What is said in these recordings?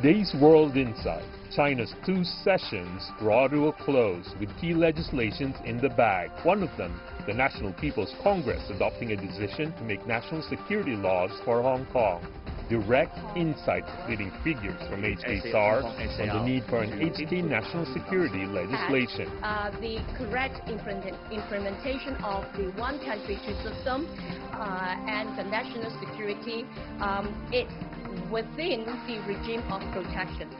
today's World Insight, China's 2 sessions draw to a close with key legislations in the bag. One of them, the National People's Congress adopting a decision to make national security laws for Hong Kong. Direct insights leading figures from HKSAR on the need for an HK national security legislation. The correct implementation of the one country, two system and the national security is within the regime of protection.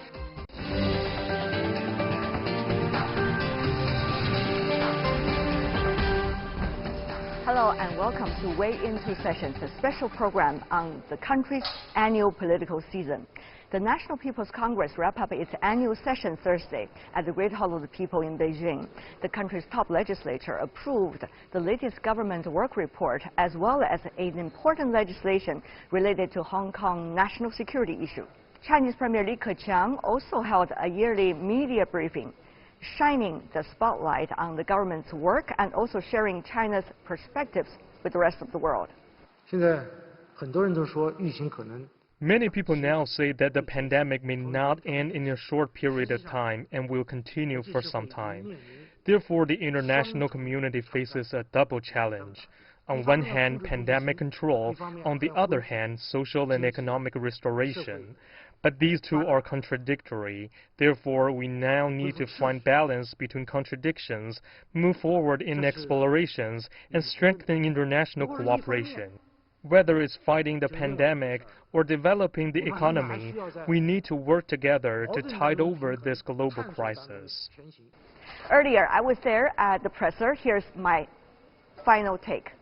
Hello and welcome to Way Into Sessions, a special program on the country's annual political season. The National People's Congress wrapped up its annual session Thursday at the Great Hall of the People in Beijing. The country's top legislature approved the latest government work report as well as an important legislation related to Hong Kong national security issue. Chinese Premier Li Keqiang also held a yearly media briefing, shining the spotlight on the government's work and also sharing China's perspectives with the rest of the world. Many people now say that the pandemic may not end in a short period of time and will continue for some time. Therefore, the international community faces a double challenge. On one hand, pandemic control, on the other hand, social and economic restoration. But these two are contradictory. Therefore, we now need to find balance between contradictions, move forward in explorations, and strengthen international cooperation. Whether it's fighting the pandemic or developing the economy, we need to work together to tide over this global crisis. Earlier, I was there at the presser. Here's my final take.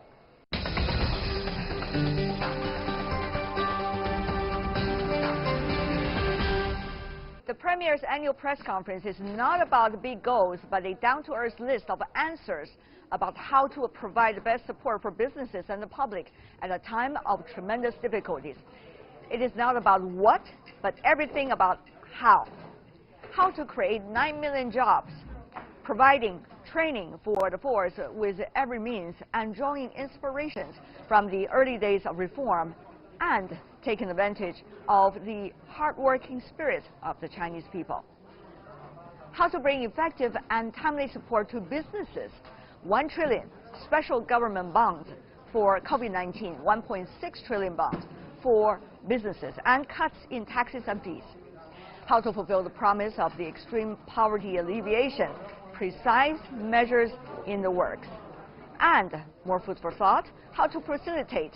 The Premier's annual press conference is not about big goals, but a down-to-earth list of answers about how to provide the best support for businesses and the public at a time of tremendous difficulties. It is not about what, but everything about how. How to create 9 million jobs, providing training for the force with every means, and drawing inspirations from the early days of reform, and taking advantage of the hard-working spirit of the Chinese people. How to bring effective and timely support to businesses. 1 trillion special government bonds for COVID-19, 1.6 trillion bonds for businesses, and cuts in taxes and fees. How to fulfill the promise of the extreme poverty alleviation, precise measures in the works. And more food for thought, how to facilitate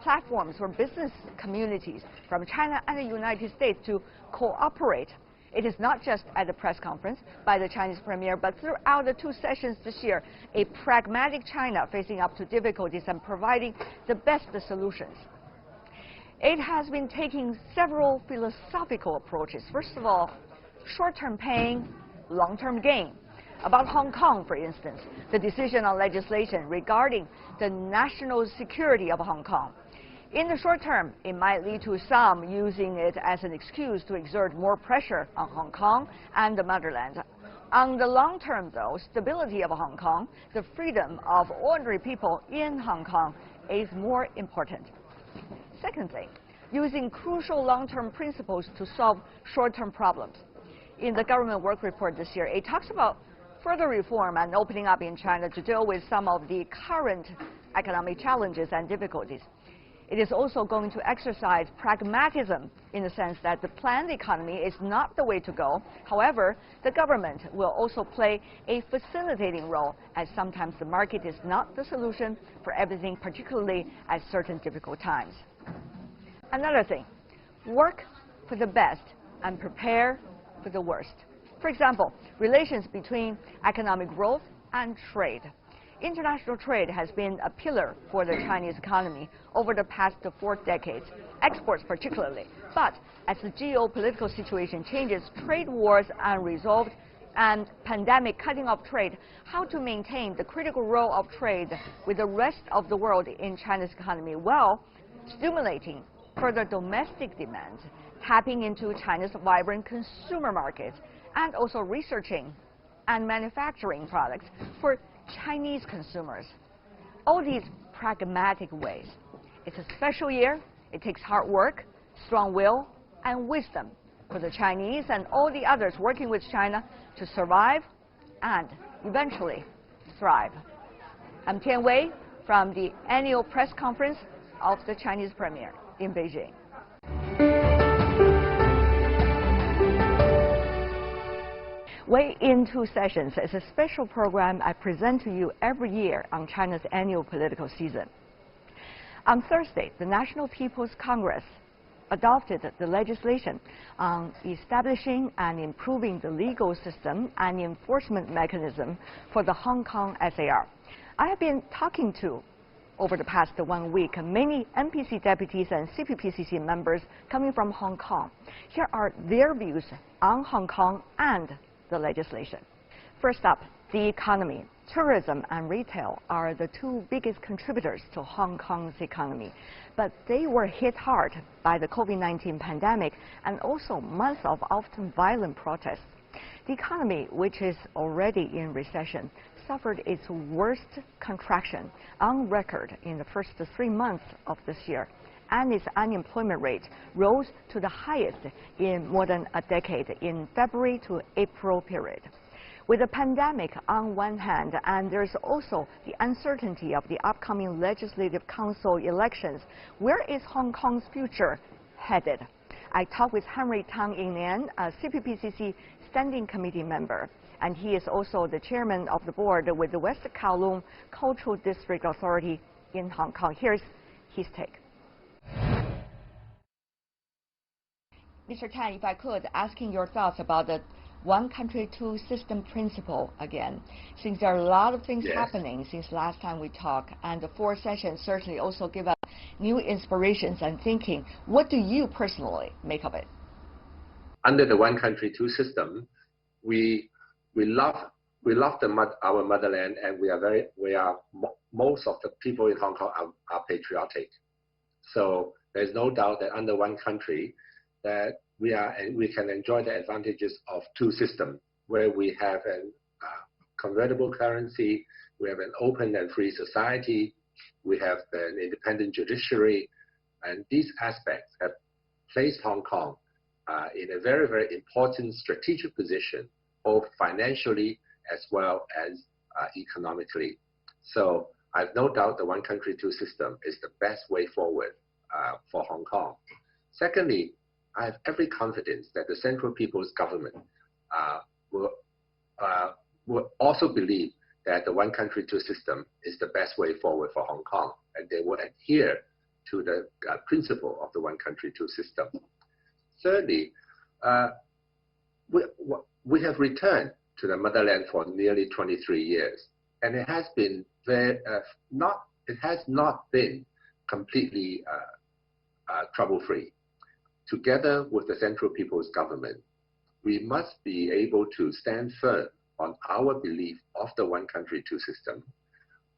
platforms for business communities from China and the United States to cooperate. It is not just at the press conference by the Chinese Premier, but throughout the 2 sessions this year, a pragmatic China facing up to difficulties and providing the best solutions. It has been taking several philosophical approaches. First of all, short-term pain, long-term gain. About Hong Kong, for instance, the decision on legislation regarding the national security of Hong Kong. In the short term, it might lead to some using it as an excuse to exert more pressure on Hong Kong and the motherland. On the long term, though, stability of Hong Kong, the freedom of ordinary people in Hong Kong is more important. Secondly, using crucial long-term principles to solve short-term problems. In the government work report this year, it talks about further reform and opening up in China to deal with some of the current economic challenges and difficulties. It is also going to exercise pragmatism in the sense that the planned economy is not the way to go. However, the government will also play a facilitating role, as sometimes the market is not the solution for everything, particularly at certain difficult times. Another thing, work for the best and prepare for the worst. For example, relations between economic growth and trade. International trade has been a pillar for the Chinese economy over the past 4 decades, exports particularly. But as the geopolitical situation changes, trade wars unresolved, and pandemic cutting off trade, how to maintain the critical role of trade with the rest of the world in China's economy while stimulating further domestic demands, tapping into China's vibrant consumer markets, and also researching and manufacturing products for Chinese consumers. All these pragmatic ways. It's a special year. It takes hard work, strong will, and wisdom for the Chinese and all the others working with China to survive and eventually thrive. I'm Tian Wei from the annual press conference of the Chinese Premier in Beijing. Way in Two Sessions is a special program I present to you every year on China's annual political season. On Thursday, the National People's Congress adopted the legislation on establishing and improving the legal system and enforcement mechanism for the Hong Kong SAR. I have been talking to, over the past 1 week, many NPC deputies and CPPCC members coming from Hong Kong. Here are their views on Hong Kong and the legislation. First up, the economy. Tourism and retail are the two biggest contributors to Hong Kong's economy, but they were hit hard by the COVID-19 pandemic and also months of often violent protests. The economy, which is already in recession, suffered its worst contraction on record in the first 3 months of this year, and its unemployment rate rose to the highest in more than a decade in February to April period. With the pandemic on one hand, and there's also the uncertainty of the upcoming Legislative Council elections, where is Hong Kong's future headed? I talked with Henry Tang Yingnian, a CPPCC Standing Committee member, and he is also the chairman of the board with the West Kowloon Cultural District Authority in Hong Kong. Here's his take. Mr. Tan, if I could, asking your thoughts about the one country, two system principle again, since there are a lot of things happening since last time we talked, and the 4 sessions certainly also give us new inspirations and thinking. What do you personally make of it? Under the one country, two system, we love our motherland, and most of the people in Hong Kong are patriotic. So there's no doubt that under one country that we can enjoy the advantages of two systems, where we have a convertible currency, we have an open and free society, we have an independent judiciary, and these aspects have placed Hong Kong in a very, very important strategic position, both financially as well as economically. So I have no doubt the one country, two system is the best way forward for Hong Kong. Secondly, I have every confidence that the Central People's Government will also believe that the one country, two system is the best way forward for Hong Kong, and they will adhere to the principle of the one country, two system. Thirdly, we have returned to the motherland for nearly 23 years, and it has been not been completely trouble-free. Together with the Central People's Government, we must be able to stand firm on our belief of the one country, two system.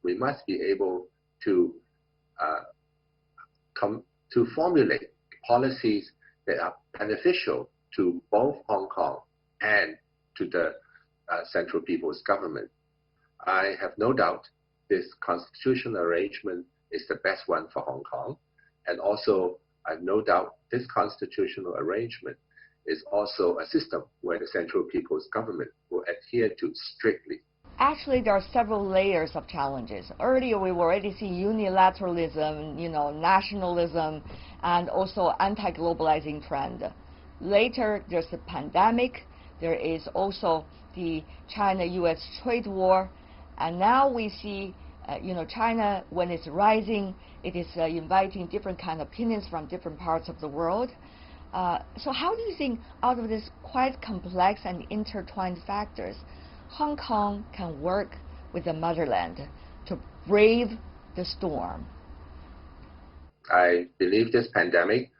We must be able to formulate policies that are beneficial to both Hong Kong and to the Central People's Government. I have no doubt this constitutional arrangement is the best one for Hong Kong, and also I have no doubt this constitutional arrangement is also a system where the Central People's Government will adhere to strictly. Actually, there are several layers of challenges. Earlier, we already see unilateralism, nationalism, and also anti-globalizing trend. Later, there's the pandemic. There is also the China-U.S. trade war. And now we see, China, when it's rising, it is inviting different kind of opinions from different parts of the world. So how do you think, out of this quite complex and intertwined factors, Hong Kong can work with the motherland to brave the storm? I believe this pandemic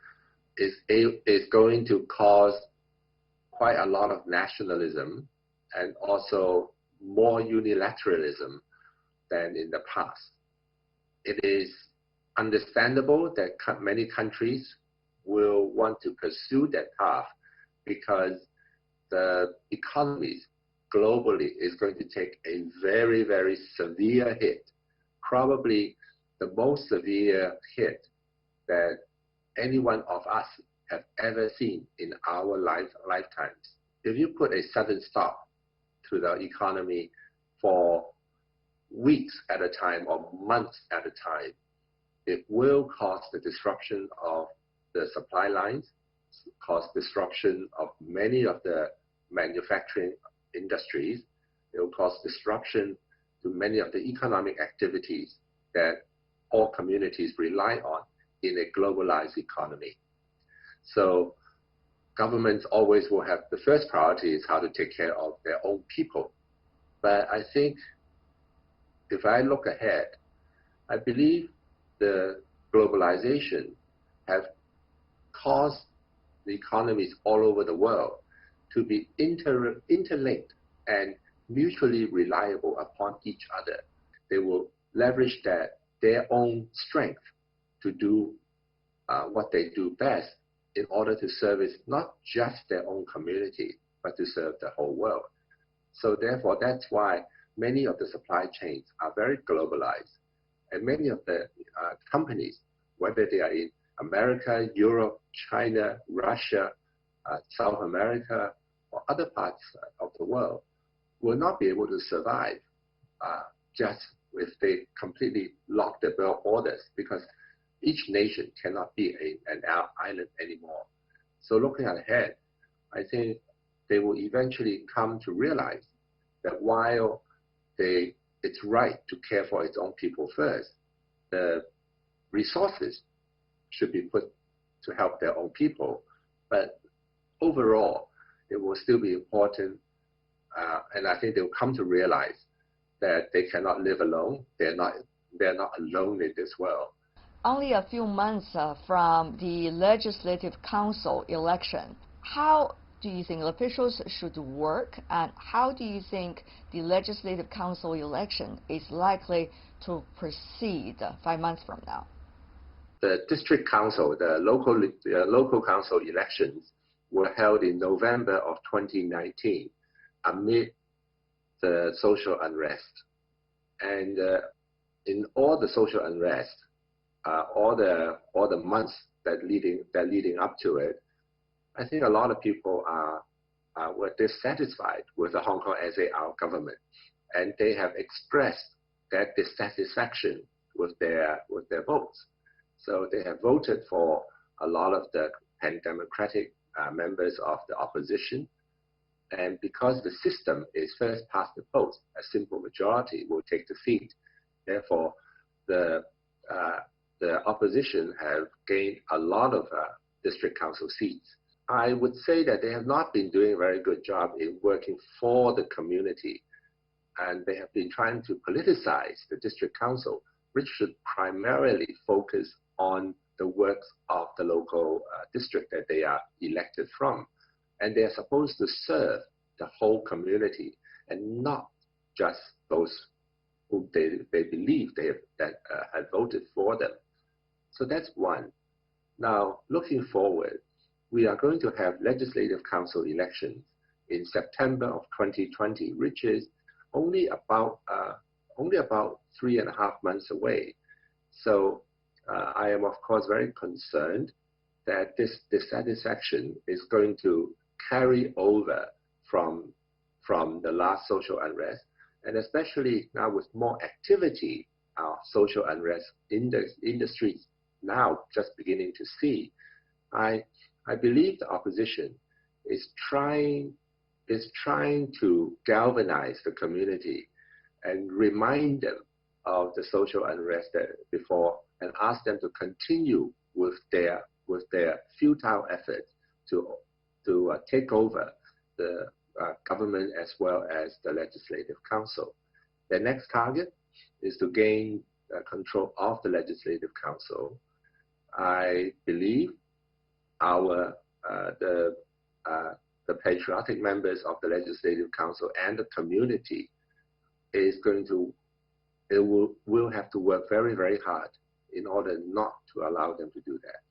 is going to cause quite a lot of nationalism and also more unilateralism than in the past. It is understandable that many countries will want to pursue that path because the economies globally is going to take a very, very severe hit, probably the most severe hit that any one of us have ever seen in our lifetimes. If you put a sudden stop to the economy for weeks at a time or months at a time, it will cause the disruption of the supply lines, cause disruption of many of the manufacturing industries. It will cause disruption to many of the economic activities that all communities rely on in a globalized economy. So governments always will have the first priority is how to take care of their own people. But I think if I look ahead, I believe the globalization have caused the economies all over the world to be interlinked and mutually reliable upon each other. They will leverage their own strength to do what they do best in order to service not just their own community, but to serve the whole world. So therefore, that's why many of the supply chains are very globalized. And many of the companies, whether they are in America, Europe, China, Russia, South America, or other parts of the world, will not be able to survive just if they completely lock their borders, because each nation cannot be an island anymore. So looking ahead, I think they will eventually come to realize that while it's right to care for its own people first, the resources should be put to help their own people. But overall, it will still be important, and I think they'll come to realize that they cannot live alone. They're not alone in this world. Only a few months from the Legislative Council election, how do you think officials should work, and how do you think the Legislative Council election is likely to proceed 5 months from now? The district council, the local council elections were held in November of 2019 amid the social unrest. And in all the social unrest, all the months that leading up to it, I think a lot of people were dissatisfied with the Hong Kong SAR government, and they have expressed that dissatisfaction with their votes. So they have voted for a lot of the pan-democratic members of the opposition, and because the system is first past the post, a simple majority will take the seat. Therefore, the opposition have gained a lot of district council seats. I would say that they have not been doing a very good job in working for the community, and they have been trying to politicize the district council, which should primarily focus on the works of the local district that they are elected from. And they are supposed to serve the whole community and not just those who they believe that had voted for them. So that's one. Now, looking forward, we are going to have Legislative Council elections in September of 2020, which is only about 3.5 months away. So I am, of course, very concerned that this dissatisfaction is going to carry over from the last social unrest, and especially now with more activity, our social unrest in the streets now just beginning to see. I believe the opposition is trying to galvanize the community and remind them of the social unrest before, and ask them to continue with their futile efforts to take over the government as well as the Legislative Council. Their next target is to gain control of the Legislative Council. I believe the patriotic members of the Legislative Council and the community will have to work very, very hard in order not to allow them to do that.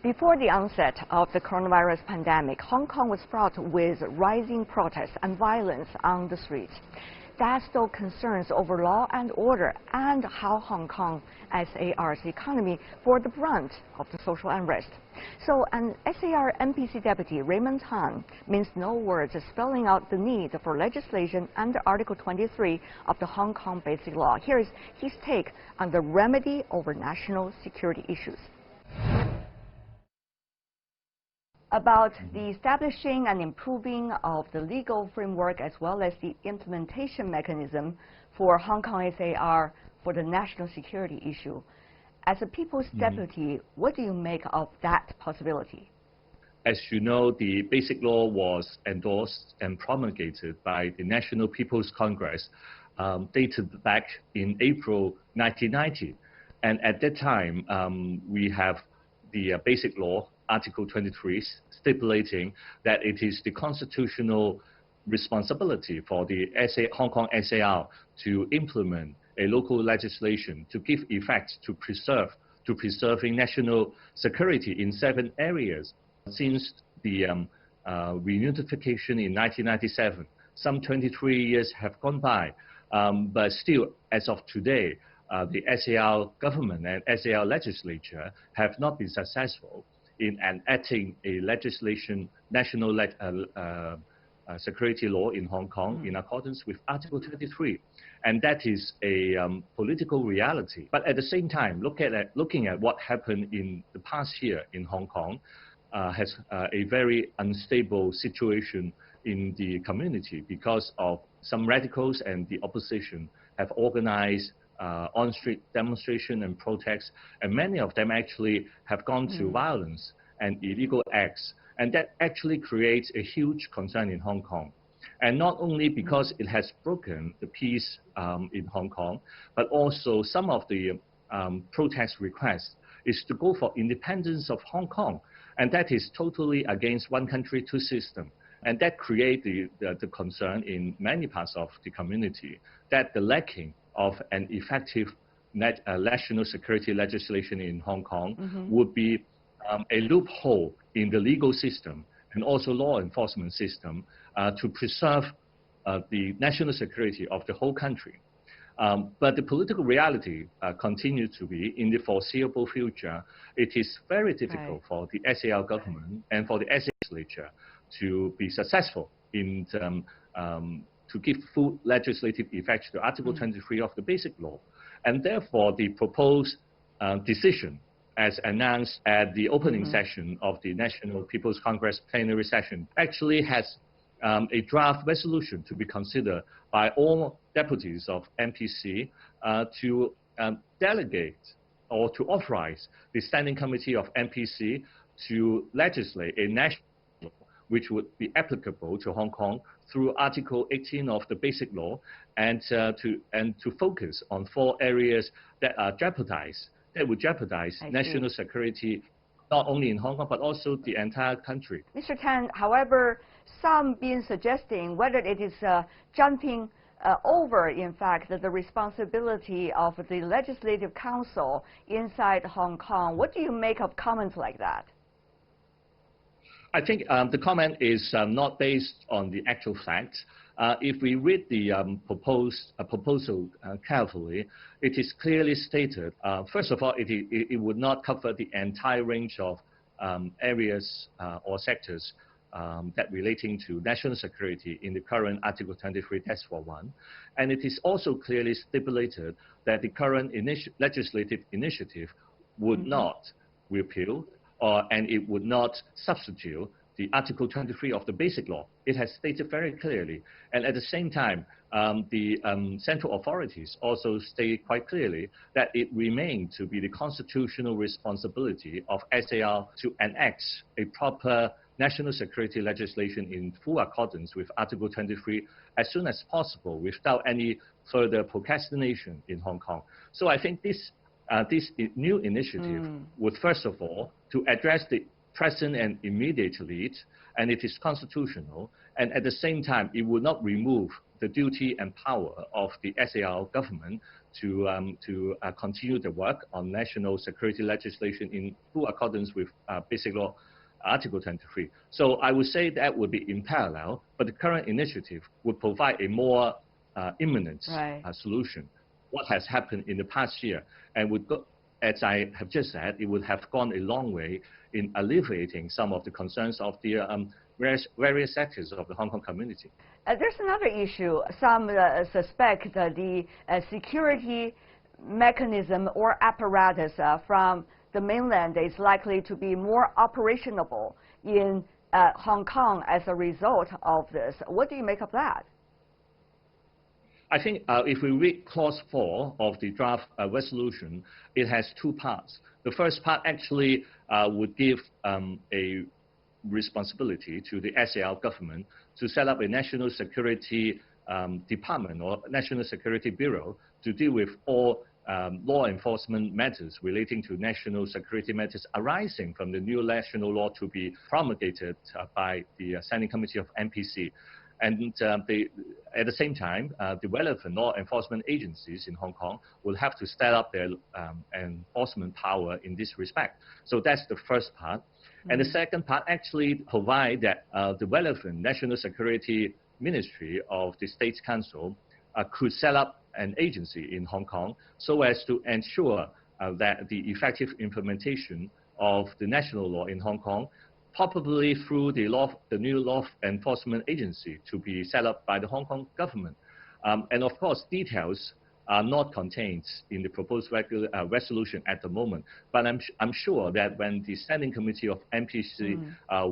Before the onset of the coronavirus pandemic, Hong Kong was fraught with rising protests and violence on the streets. that still concerns over law and order and how Hong Kong SAR's economy bore the brunt of the social unrest. So an SAR NPC deputy, Raymond Han, minced no words, spelling out the need for legislation under Article 23 of the Hong Kong Basic Law. Here is his take on the remedy over national security issues. About the establishing and improving of the legal framework as well as the implementation mechanism for Hong Kong SAR for the national security issue. As a People's Deputy, what do you make of that possibility? As you know, the Basic Law was endorsed and promulgated by the National People's Congress dated back in April 1990. And at that time, we have the Basic Law, Article 23, stipulating that it is the constitutional responsibility for the Hong Kong SAR to implement a local legislation to give effect to preserving national security in 7 areas. Since the reunification in 1997, some 23 years have gone by, but still, as of today, the SAR government and SAR legislature have not been successful in enacting a national security law in Hong Kong in accordance with Article 23. And that is a political reality. But at the same time, looking at what happened in the past year in Hong Kong, has a very unstable situation in the community because of some radicals and the opposition have organized on-street demonstration and protests, and many of them actually have gone to violence and illegal acts. And that actually creates a huge concern in Hong Kong. And not only because it has broken the peace in Hong Kong, but also some of the protest requests is to go for independence of Hong Kong. And that is totally against one country, two systems. And that creates the concern in many parts of the community that the lacking of an effective national security legislation in Hong Kong would be a loophole in the legal system and also law enforcement system to preserve the national security of the whole country. But the political reality continues to be, in the foreseeable future, it is very difficult for the SAR government and for the SAR legislature to be successful in to give full legislative effect to Article 23 of the Basic Law. And therefore, the proposed decision, as announced at the opening session of the National People's Congress plenary session, actually has a draft resolution to be considered by all deputies of NPC to delegate or to authorize the Standing Committee of NPC to legislate a national law which would be applicable to Hong Kong through Article 18 of the Basic Law, and to focus on 4 areas that would jeopardize national security, not only in Hong Kong, but also the entire country. Mr. Tan, however, some been suggesting whether it is jumping over, in fact, the responsibility of the Legislative Council inside Hong Kong. What do you make of comments like that? I think the comment is not based on the actual facts. If we read the proposal carefully, it is clearly stated, first of all, it would not cover the entire range of areas or sectors that relating to national security in the current Article 23 Task Force 1. And it is also clearly stipulated that the current legislative initiative would not repeal and it would not substitute the Article 23 of the Basic Law. It has stated very clearly. And at the same time, the central authorities also state quite clearly that it remains to be the constitutional responsibility of SAR to enact a proper national security legislation in full accordance with Article 23 as soon as possible without any further procrastination in Hong Kong. So I think this new initiative would, first of all, to address the present and immediate need, and it is constitutional, and at the same time, it would not remove the duty and power of the SAR government to continue the work on national security legislation in full accordance with Basic Law Article 23. So I would say that would be in parallel, but the current initiative would provide a more imminent right. solution. What has happened in the past year, and would go, as I have just said, it would have gone a long way in alleviating some of the concerns of the various sectors of the Hong Kong community. There's another issue. Some suspect that the security mechanism or apparatus from the mainland is likely to be more operationable in Hong Kong as a result of this. What do you make of that? I think if we read clause 4 of the draft resolution, it has two parts. The first part actually would give a responsibility to the SAR government to set up a national security department or national security bureau to deal with all law enforcement matters relating to national security matters arising from the new national law to be promulgated by the Standing Committee of NPC. And at the same time, the relevant law enforcement agencies in Hong Kong will have to step up their enforcement power in this respect. So that's the first part. And the second part actually provide that the relevant National Security Ministry of the States Council could set up an agency in Hong Kong so as to ensure that the effective implementation of the national law in Hong Kong, probably through the new law enforcement agency to be set up by the Hong Kong government. And of course, details are not contained in the proposed resolution at the moment. But I'm sure that when the Standing Committee of NPC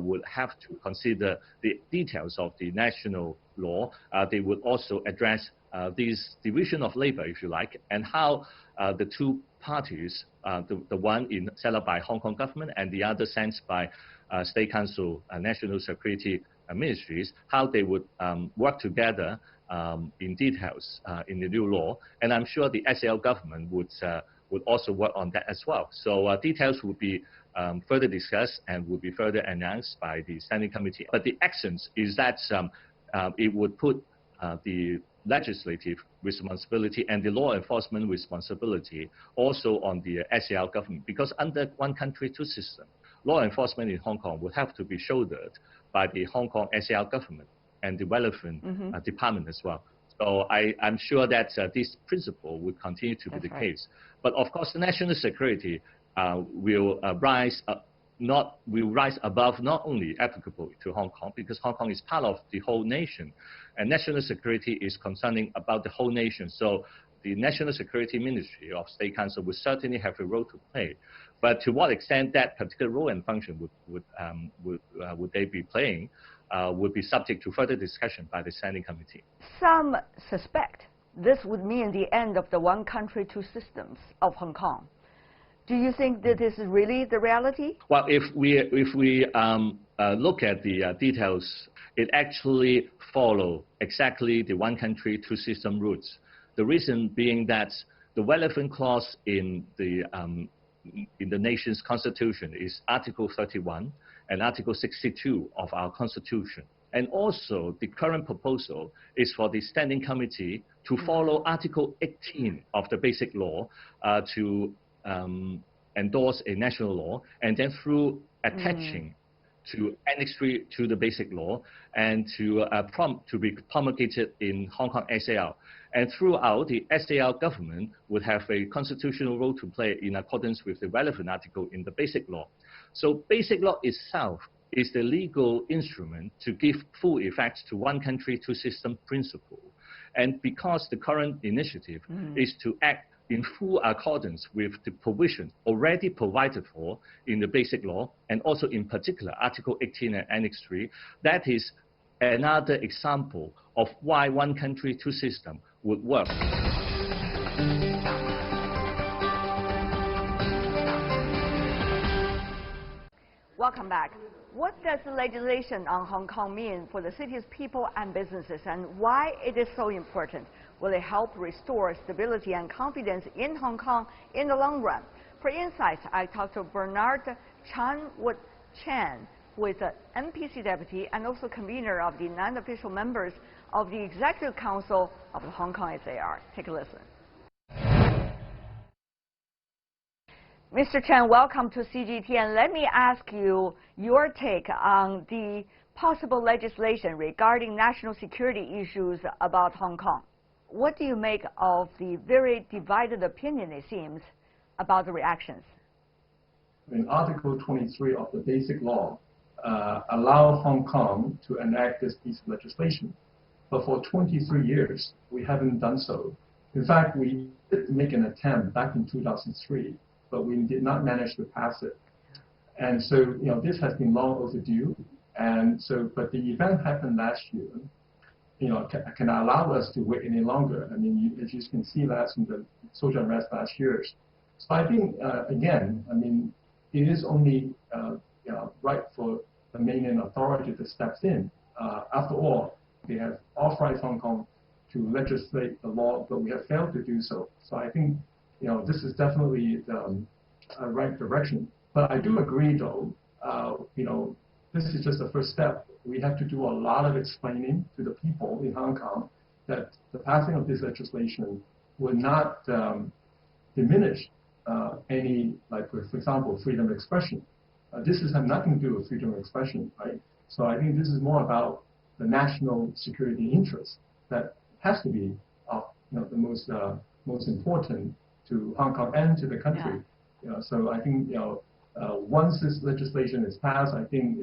would have to consider the details of the national law, they would also address this division of labor, if you like, and how the two parties, the one set up by Hong Kong government and the other sent by State Council National Security Ministries, how they would work together in details in the new law. And I'm sure the SAR government would also work on that as well. So details will be further discussed and will be further announced by the Standing Committee. But the essence is that it would put the legislative responsibility and the law enforcement responsibility also on the SAR government, because under one country, two systems, law enforcement in Hong Kong would have to be shouldered by the Hong Kong SAR government and the relevant department as well. So I'm sure that this principle would continue to be the case. But of course, the national security will rise above not only applicable to Hong Kong, because Hong Kong is part of the whole nation, and national security is concerning about the whole nation. So the National Security Ministry of State Council would certainly have a role to play. But to what extent that particular role and function would they be playing would be subject to further discussion by the Standing Committee. Some suspect this would mean the end of the one country, two systems of Hong Kong. Do you think that this is really the reality? Well, if we look at the details, it actually follows exactly the one country, two system roots. The reason being that the relevant clause in the nation's constitution is Article 31 and Article 62 of our constitution. And also, the current proposal is for the Standing Committee to follow Article 18 of the Basic Law to endorse a national law, and then through attaching to Annex 3 to the Basic Law, and to be promulgated in Hong Kong SAR. And throughout, the SAR government would have a constitutional role to play in accordance with the relevant article in the Basic Law. So Basic Law itself is the legal instrument to give full effect to one country, two system principle. And because the current initiative is to act in full accordance with the provision already provided for in the Basic Law, and also in particular Article 18 and Annex 3, that is another example of why one country, two system would work. Welcome back. What does the legislation on Hong Kong mean for the city's people and businesses, and why it is so important? Will it help restore stability and confidence in Hong Kong in the long run? For insights, I talked to Bernard Chan, who is an NPC deputy and also convener of the non-official members of the Executive Council of the Hong Kong SAR. Take a listen. Mr. Chen, welcome to CGTN. Let me ask you your take on the possible legislation regarding national security issues about Hong Kong. what do you make of the very divided opinion, it seems, about the reactions? In Article 23 of the Basic Law, allow Hong Kong to enact this piece of legislation. But for 23 years, we haven't done so. In fact, we did make an attempt back in 2003, but we did not manage to pass it. And so, this has been long overdue. And so, but the event happened last year. Can allow us to wait any longer. I mean, as you can see, that's in the social unrest last year. So I think, again, I mean, it is only right for the mainland authority to step in. After all, they have authorized Hong Kong to legislate the law, but we have failed to do so. So I think, this is definitely the right direction. But I do agree, though, this is just the first step. We have to do a lot of explaining to the people in Hong Kong that the passing of this legislation will not diminish any, like, for example, freedom of expression. This has nothing to do with freedom of expression, right? So I think this is more about the national security interest that has to be, the most important to Hong Kong and to the country. Yeah. So I think, once this legislation is passed, I think,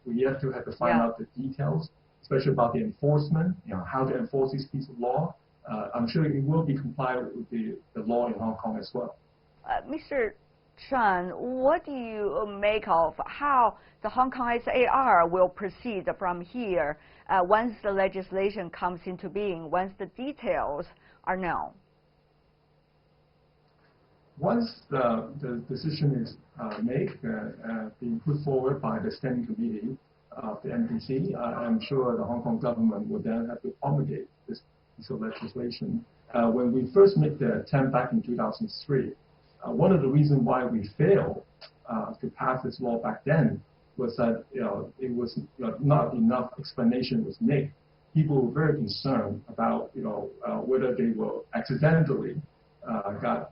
we have to find out the details, especially about the enforcement, how to enforce this piece of law. I'm sure it will be compliant with the law in Hong Kong as well. Mr. Chen, what do you make of how the Hong Kong HKSAR will proceed from here once the legislation comes into being, once the details are known? Once the decision is made, being put forward by the Standing Committee of the NPC, I'm sure the Hong Kong government will then have to promulgate this piece of legislation. When we first made the attempt back in 2003, one of the reasons why we failed to pass this law back then was that it was not enough explanation was made. People were very concerned about whether they were accidentally got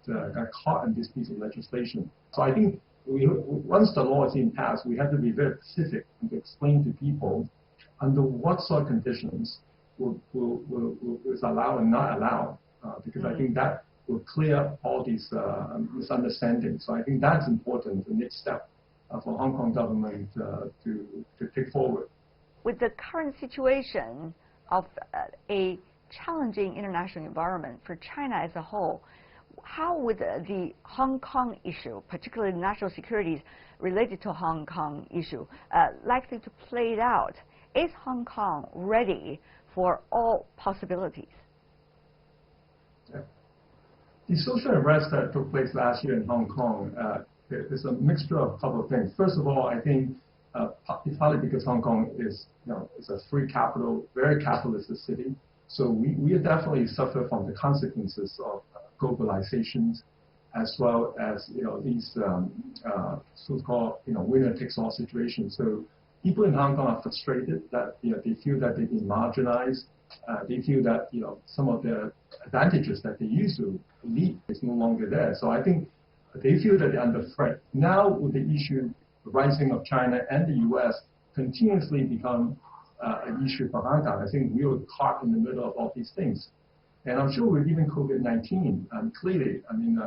caught in this piece of legislation. So I think once the law is in passed, we have to be very specific and to explain to people under what sort of conditions will allow and not allow, because I think that will clear up all these misunderstandings. So I think that's important, the next step for Hong Kong government to take forward. With the current situation of a challenging international environment for China as a whole, how would the Hong Kong issue, particularly national security related to Hong Kong issue, likely to play it out? Is Hong Kong ready for all possibilities? Yeah. The social unrest that took place last year in Hong Kong is a mixture of a couple of things. First of all, I think partly because Hong Kong is a free capital, very capitalist city, so we definitely suffer from the consequences of globalization, as well as these so-called winner-takes-all situations. So people in Hong Kong are frustrated that they feel that they've been marginalized. They feel that some of the advantages that they used to lead is no longer there. So I think they feel that they're under threat. Now with the issue, the rising of China and the U.S. continuously become an issue for Hong Kong. I think we were caught in the middle of all these things. And I'm sure with even COVID-19, clearly, I mean,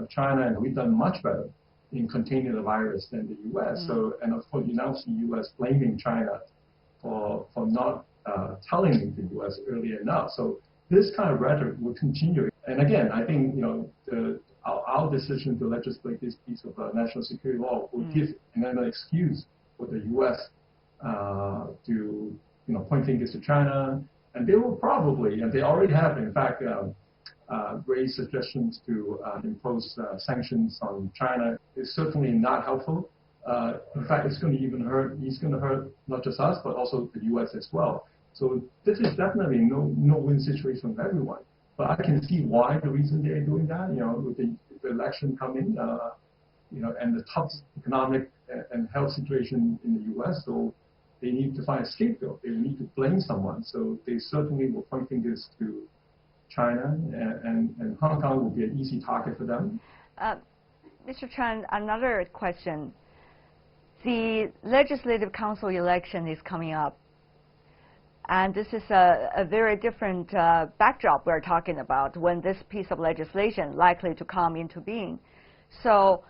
China, and we've done much better in containing the virus than the U.S. So, and of course, you now see U.S. blaming China for not telling the U.S. early enough. So this kind of rhetoric will continue. And again, I think our decision to legislate this piece of national security law will give another excuse for the U.S. To point fingers to China, and they will probably, and they already have, in fact, raised suggestions to impose sanctions on China. It's certainly not helpful. In fact, it's going to even hurt. It's going to hurt not just us, but also the U.S. as well. So this is definitely no-win situation for everyone. But I can see why the reason they are doing that. With the election coming, and the tough economic and health situation in the U.S. So they need to find a scapegoat. They need to blame someone. So they certainly will point fingers to China, and Hong Kong will be an easy target for them. Mr. Chen, another question. The Legislative Council election is coming up. And this is a very different backdrop we're talking about when this piece of legislation likely to come into being. So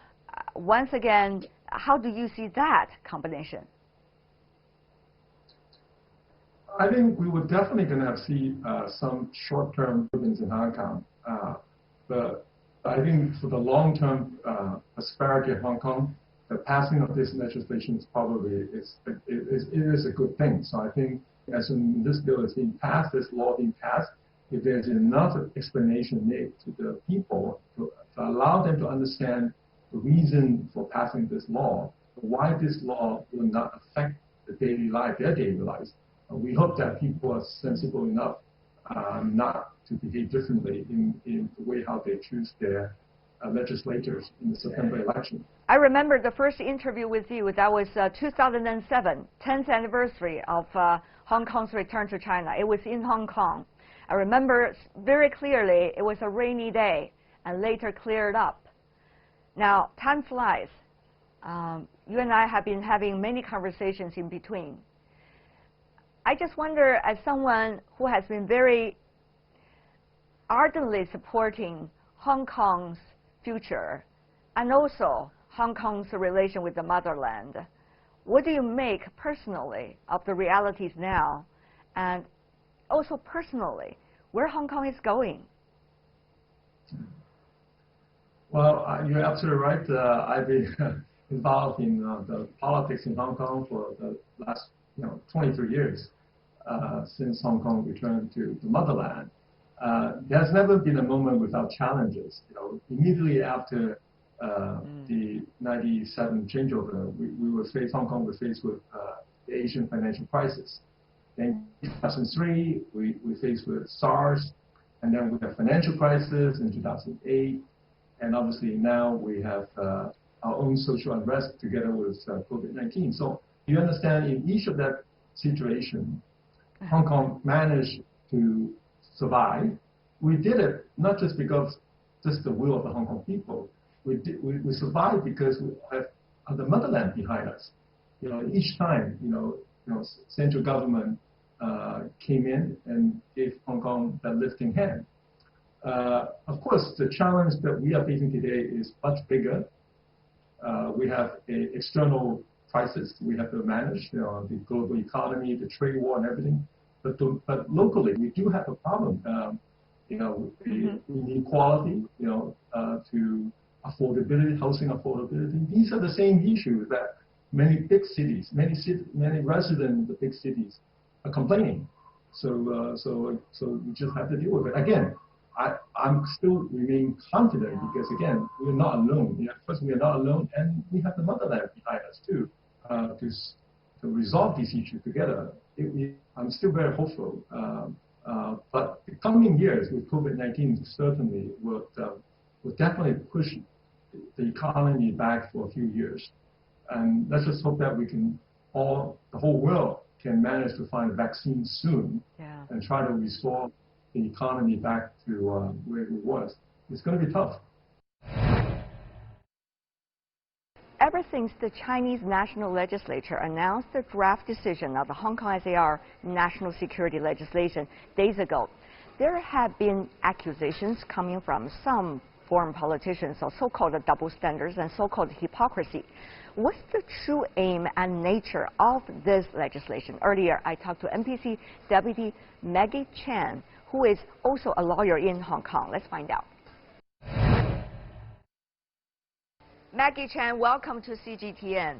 once again, how do you see that combination? I think we were definitely going to see some short-term movements in Hong Kong. But I think for the long-term prosperity of Hong Kong, the passing of this legislation is probably is a good thing. So I think as soon as this bill is being passed, this law being passed, if there's enough explanation made to the people to allow them to understand the reason for passing this law, why this law will not affect the daily life, their daily lives. We hope that people are sensible enough not to behave differently in the way how they choose their legislators in the September election. I remember the first interview with you, that was 2007, 10th anniversary of Hong Kong's return to China. It was in Hong Kong. I remember very clearly it was a rainy day and later cleared up. Now, time flies. You and I have been having many conversations in between. I just wonder, as someone who has been very ardently supporting Hong Kong's future and also Hong Kong's relation with the motherland, what do you make personally of the realities now, and also personally where Hong Kong is going? Well, you're absolutely right. I've been involved in the politics in Hong Kong for the last 23 years since Hong Kong returned to the motherland. There's never been a moment without challenges. Immediately after the 97 changeover, Hong Kong was faced with the Asian financial crisis. Then in 2003, we faced with SARS, and then we have financial crisis in 2008, and obviously now we have our own social unrest together with COVID-19. So you understand, in each of that situation, Hong Kong managed to survive. We did it not just because just the will of the Hong Kong people. We survived because we have the motherland behind us. Each time, central government came in and gave Hong Kong that lifting hand. Of course, the challenge that we are facing today is much bigger. We have an external crisis we have to manage, the global economy, the trade war, and everything. But locally, we do have a problem. The inequality, to affordability, housing affordability. These are the same issues that many big cities, many residents in the big cities are complaining. So we just have to deal with it. Again, I'm still remain confident because again, we're not alone. First, we are not alone, and we have the motherland behind us too to resolve these issues together. I'm still very hopeful. But the coming years with COVID-19 certainly will definitely push the economy back for a few years. And let's just hope that the whole world can manage to find a vaccine soon and try to restore the economy back to where it was. It's going to be tough. Ever since the Chinese National Legislature announced the draft decision of the HKSAR national security legislation days ago, there have been accusations coming from some foreign politicians of so-called double standards and so-called hypocrisy. What's the true aim and nature of this legislation? Earlier, I talked to NPC Deputy Maggie Chan, who is also a lawyer in Hong Kong. Let's find out. Maggie Chan, welcome to CGTN.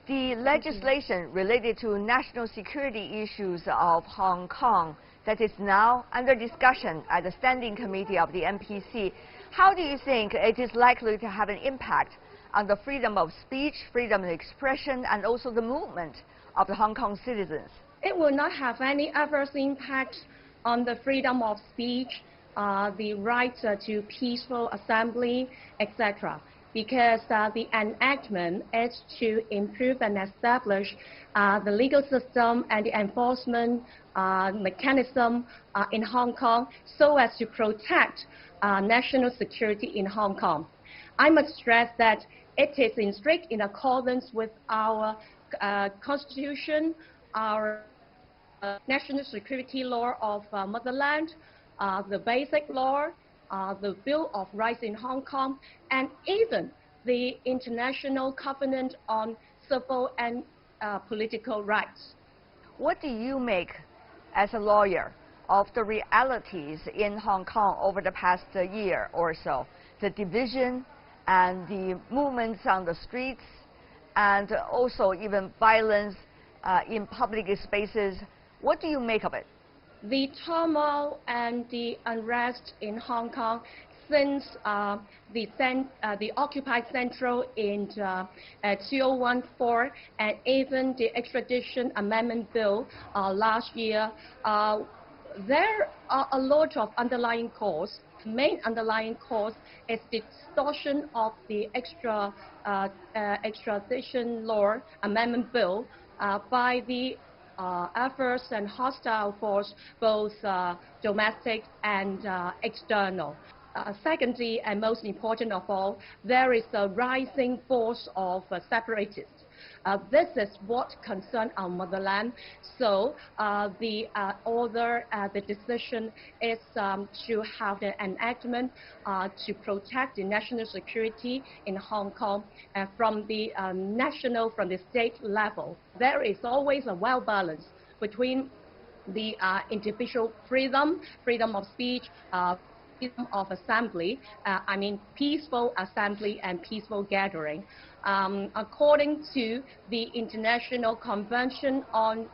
The legislation related to national security issues of Hong Kong that is now under discussion at the Standing Committee of the NPC, how do you think it is likely to have an impact on the freedom of speech, freedom of expression, and also the movement of the Hong Kong citizens? It will not have any adverse impact on the freedom of speech, the right to peaceful assembly, etc. Because the enactment is to improve and establish the legal system and the enforcement mechanism in Hong Kong so as to protect national security in Hong Kong. I must stress that it is in strict accordance with our constitution, our national security law of motherland, the basic law, the Bill of Rights in Hong Kong, and even the International Covenant on Civil and Political Rights. What do you make as a lawyer of the realities in Hong Kong over the past year or so? The division and the movements on the streets, and also even violence in public spaces. What do you make of it? The turmoil and the unrest in Hong Kong since the Occupied Central in 2014 and even the extradition amendment bill last year, there are a lot of underlying cause. The main underlying cause is the distortion of the extradition law amendment bill by the adverse and hostile force, both domestic and external. Secondly, and most important of all, there is a rising force of separatists. This is what concerns our motherland. So the decision is to have the enactment to protect the national security in Hong Kong from the state level. There is always a well balance between the individual freedom of speech, freedom of assembly, peaceful assembly and peaceful gathering. According to the International Convention on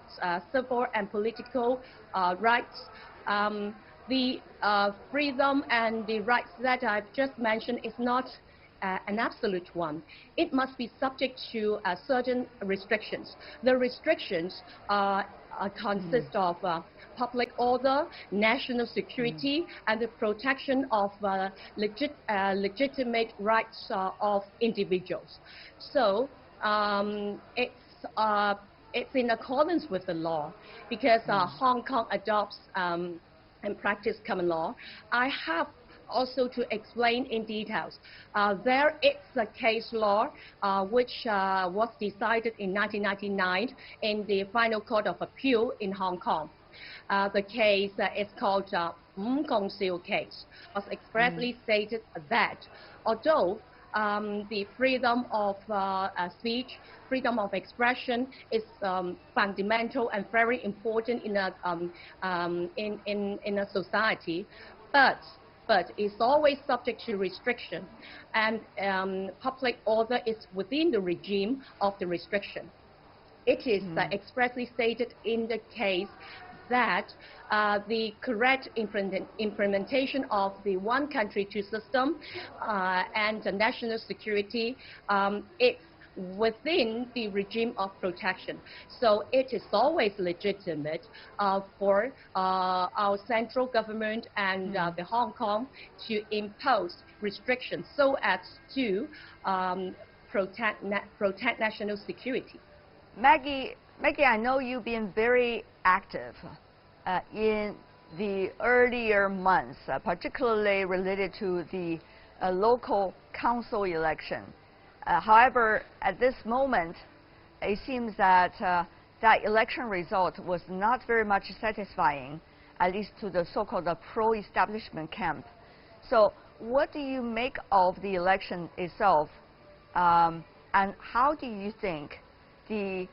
Civil and Political Rights, the freedom and the rights that I've just mentioned is not an absolute one. It must be subject to certain restrictions. The restrictions consist of public order, national security, and the protection of legitimate rights of individuals. So it's in accordance with the law, because Hong Kong adopts and practice common law. I have also to explain in details. There is a case law which was decided in 1999 in the Final Court of Appeal in Hong Kong. The case is called Gong Siu case. It was expressly stated that although the freedom of speech, freedom of expression is fundamental and very important in a society, but it's always subject to restriction, and public order is within the regime of the restriction. It is expressly stated in the case that the correct implementation of the one country, two system and the national security is within the regime of protection. So it is always legitimate for our central government and the Hong Kong to impose restrictions so as to protect national security. Maggie, I know you've been very active in the earlier months, particularly related to the local council election. However, at this moment, it seems that that election result was not very much satisfying, at least to the so-called pro-establishment camp. So what do you make of the election itself, and how do you think the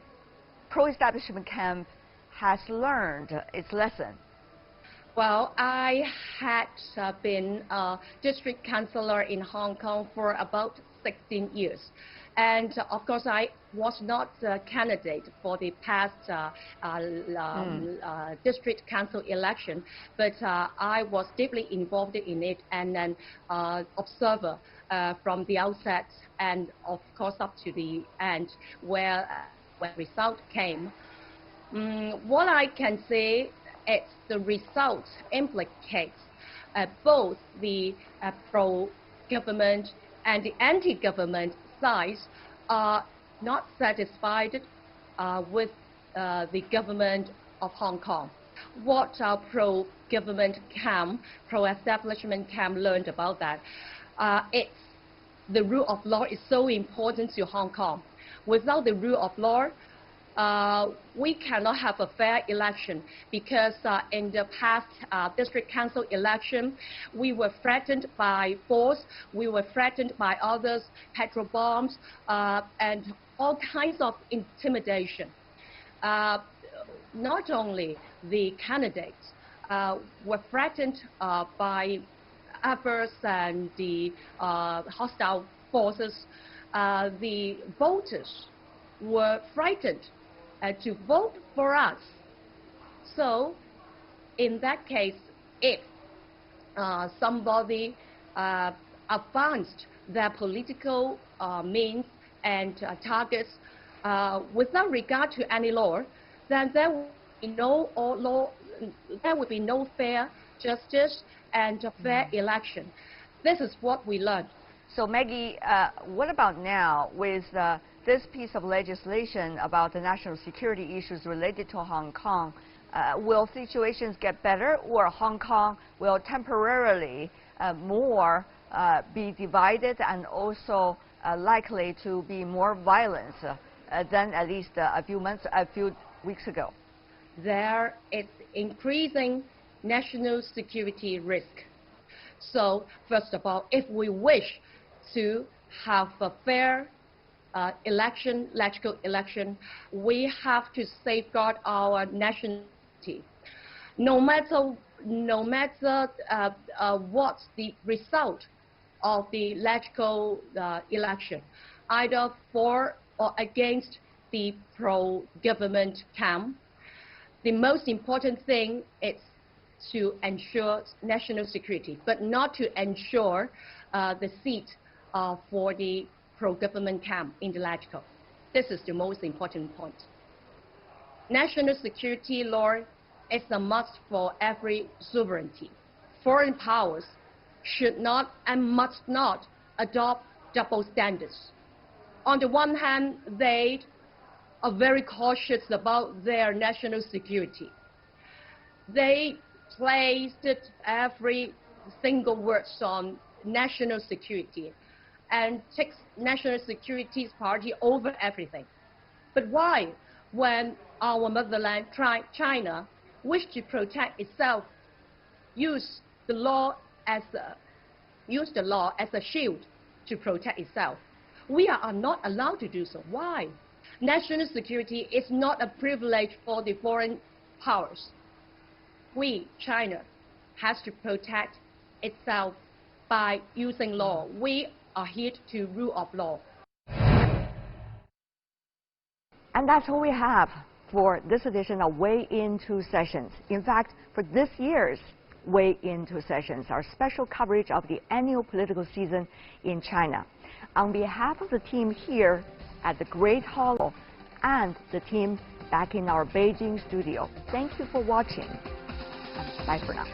pro-establishment camp has learned its lesson? Well, I had been a district councillor in Hong Kong for about 16 years. And of course, I was not a candidate for the past district council election, but I was deeply involved in it and an observer from the outset and of course up to the end where result came. What I can say is the result implicates both the pro-government and the anti-government sides are not satisfied with the government of Hong Kong. What our pro-government camp, pro-establishment camp learned about that, it's the rule of law is so important to Hong Kong. Without the rule of law, we cannot have a fair election because in the past district council election, we were threatened by force, we were threatened by others, petrol bombs, and all kinds of intimidation. Not only the candidates were threatened by others and the hostile forces, the voters were frightened to vote for us. So in that case, if somebody advanced their political means and targets without regard to any law, then there would be no fair justice and a fair election. This is what we learned. So Maggie, what about now with this piece of legislation about the national security issues related to Hong Kong? Will situations get better, or Hong Kong will temporarily more be divided and also likely to be more violent than at least a few weeks ago? There is increasing national security risk. So first of all, if we wish to have a fair legislative election, we have to safeguard our nationality. No matter what's the result of the legislative election, either for or against the pro-government camp, the most important thing is to ensure national security, but not to ensure the seat for the pro-government camp in the legislature. This is the most important point. National security law is a must for every sovereignty. Foreign powers should not and must not adopt double standards. On the one hand, they are very cautious about their national security. They placed every single word on national security and takes national security's priority over everything. But why, when our motherland, China, wish to protect itself, use the law as a shield to protect itself? We are not allowed to do so. Why? National security is not a privilege for the foreign powers. We, China, has to protect itself by using law. We are here to rule of law. And that's all we have for this edition of Way Into Sessions. In fact, for this year's Way Into Sessions, our special coverage of the annual political season in China. On behalf of the team here at the Great Hall and the team back in our Beijing studio, thank you for watching. Bye for now.